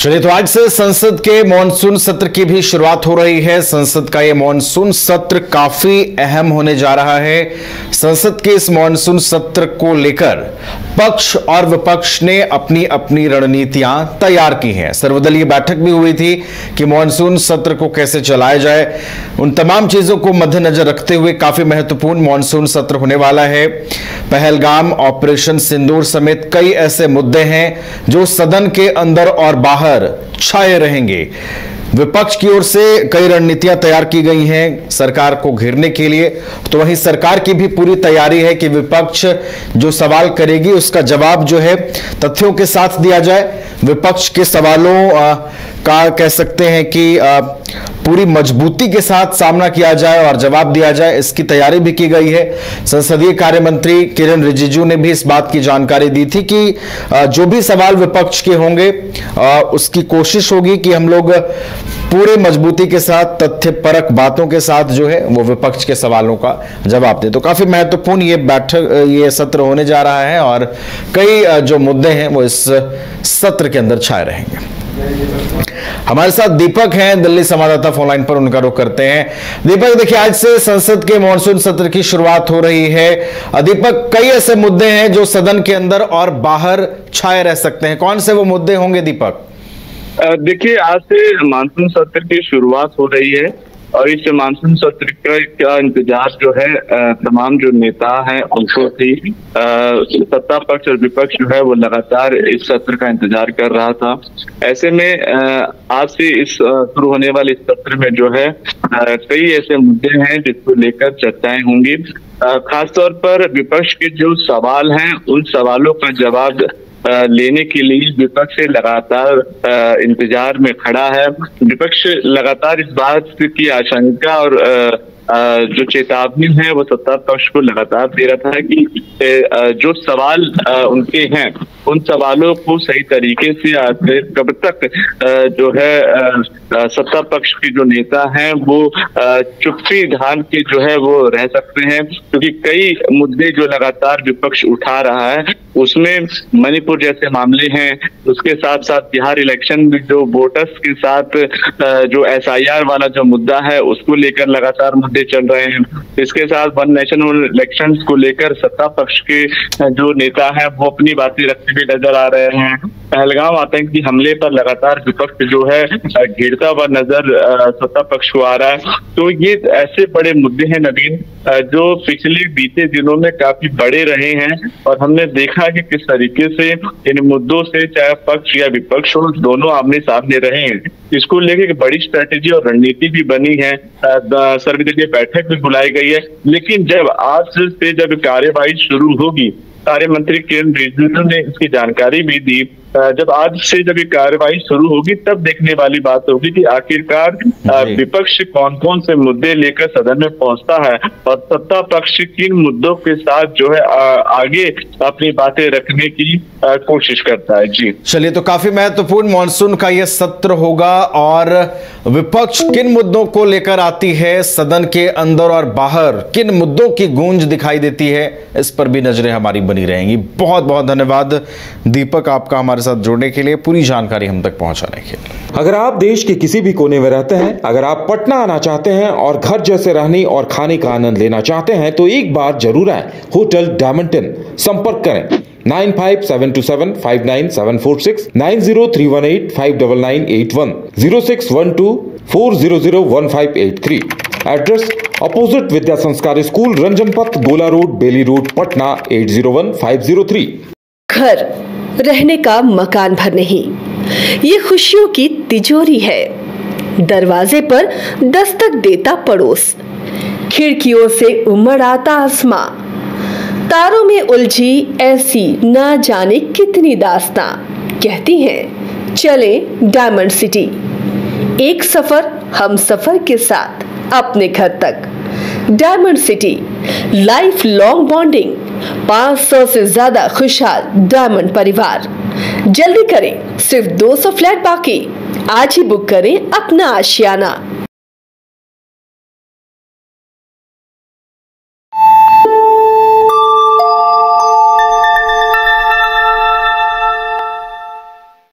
चलिए, तो आज से संसद के मॉनसून सत्र की भी शुरुआत हो रही है। संसद का ये मॉनसून सत्र काफी अहम होने जा रहा है। संसद के इस मॉनसून सत्र को लेकर पक्ष और विपक्ष ने अपनी अपनी रणनीतियां तैयार की हैं। सर्वदलीय बैठक भी हुई थी कि मॉनसून सत्र को कैसे चलाया जाए। उन तमाम चीजों को मद्देनजर रखते हुए काफी महत्वपूर्ण मॉनसून सत्र होने वाला है। पहलगाम, ऑपरेशन सिंदूर समेत कई ऐसे मुद्दे हैं जो सदन के अंदर और बाहर छाए रहेंगे। विपक्ष की ओर से कई रणनीतियां तैयार की गई हैं सरकार को घेरने के लिए, तो वहीं सरकार की भी पूरी तैयारी है कि विपक्ष जो सवाल करेगी उसका जवाब जो है तथ्यों के साथ दिया जाए। विपक्ष के सवालों का कह सकते हैं कि पूरी मजबूती के साथ सामना किया जाए और जवाब दिया जाए, इसकी तैयारी भी की गई है। संसदीय कार्य मंत्री किरण रिजिजू ने भी इस बात की जानकारी दी थी कि जो भी सवाल विपक्ष के होंगे उसकी कोशिश होगी कि हम लोग पूरे मजबूती के साथ तथ्यपरक बातों के साथ जो है वो विपक्ष के सवालों का जवाब दे। तो काफी महत्वपूर्ण ये सत्र होने जा रहा है और कई जो मुद्दे हैं वो इस सत्र के अंदर छाए रहेंगे। हमारे साथ दीपक हैं, दिल्ली संवाददाता, फोन लाइन पर, उनका रुख करते हैं। दीपक, देखिए, आज से संसद के मॉनसून सत्र की शुरुआत हो रही है। दीपक, कई ऐसे मुद्दे हैं जो सदन के अंदर और बाहर छाए रह सकते हैं, कौन से वो मुद्दे होंगे दीपक? देखिए, आज से मानसून सत्र की शुरुआत हो रही है और इस मानसून सत्र का इंतजार जो है तमाम जो नेता हैं उनको थी। सत्ता पक्ष और विपक्ष जो है वो लगातार इस सत्र का इंतजार कर रहा था। ऐसे में आज से इस शुरू होने वाले इस सत्र में जो है कई ऐसे मुद्दे हैं जिसको लेकर चर्चाएं होंगी। खासतौर पर विपक्ष के जो सवाल हैं उन सवालों का जवाब लेने के लिए विपक्ष लगातार इंतजार में खड़ा है। विपक्ष लगातार इस बात की आशंका और जो चेतावनी है वो सत्ता पक्ष को लगातार दे रहा था कि जो सवाल उनके हैं उन सवालों को सही तरीके से कब तक जो है सत्ता पक्ष के जो नेता हैं वो चुप्पी ढाल के जो है वो रह सकते हैं, क्योंकि कई मुद्दे जो लगातार विपक्ष उठा रहा है उसमें मणिपुर जैसे मामले हैं, उसके साथ साथ बिहार इलेक्शन में जो वोटर्स के साथ जो SIR वाला जो मुद्दा है उसको लेकर लगातार मुद्दे चल रहे हैं। इसके साथ वन नेशन वन इलेक्शंस को लेकर सत्ता पक्ष के जो नेता हैं वो अपनी बातें रखते हुए नजर आ रहे हैं। पहलगाम आतंकी हमले पर लगातार विपक्ष जो है घिरता हुआ नजर सत्ता पक्ष को आ रहा है। तो ये ऐसे बड़े मुद्दे हैं नवीन जो पिछले बीते दिनों में काफी बड़े रहे हैं और हमने देखा कि किस तरीके से इन मुद्दों से चाहे पक्ष या विपक्ष हो दोनों आमने सामने रहे हैं। इसको लेकर बड़ी स्ट्रेटेजी और रणनीति भी बनी है, सर्वदलीय बैठक भी बुलाई गई है। लेकिन जब आज से जब कार्यवाही शुरू होगी, कार्य मंत्री किरण रिजिजू ने इसकी जानकारी भी दी। जब आज से जब ये कार्यवाही शुरू होगी तब देखने वाली बात होगी कि आखिरकार विपक्ष कौन कौन से मुद्दे लेकर सदन में पहुंचता है और सत्ता पक्ष किन मुद्दों के साथ जो है आगे अपनी बातें रखने की कोशिश करता है। जी चलिए, तो काफी महत्वपूर्ण मॉनसून का यह सत्र होगा और विपक्ष किन मुद्दों को लेकर आती है सदन के अंदर और बाहर, किन मुद्दों की गूंज दिखाई देती है, इस पर भी नजरें हमारी बनी रहेंगी। बहुत बहुत धन्यवाद दीपक आपका हमारे साथ जुड़ने के लिए, पूरी जानकारी हम तक पहुंचाने के लिए। अगर आप देश के किसी भी कोने में रहते हैं, अगर आप पटना आना चाहते हैं और घर जैसे रहने और खाने का आनंद लेना चाहते हैं तो एक बार जरूर आए होटल डायमंड इन। संपर्क करें 9572759746, 9031859981, 0612400153। एड्रेस अपोजिट विद्या संस्कार स्कूल, रंजन पथ, गोला रोड, बेली रोड, पटना 801503। घर रहने का मकान भर नहीं, ये खुशियों की तिजोरी है। दरवाजे पर दस्तक देता पड़ोस, खिड़कियों से उमड़ आता आसमां, तारों में उलझी ऐसी ना जाने कितनी दास्तां। कहती हैं चले डायमंड सिटी, एक सफर हम सफर के साथ अपने घर तक। Diamond city, life long bonding, 500 से ज्यादा खुशहाल डायमंड परिवार। जल्दी करें, सिर्फ 200 फ्लैट बाकी। आज ही बुक करें अपना आशियाना।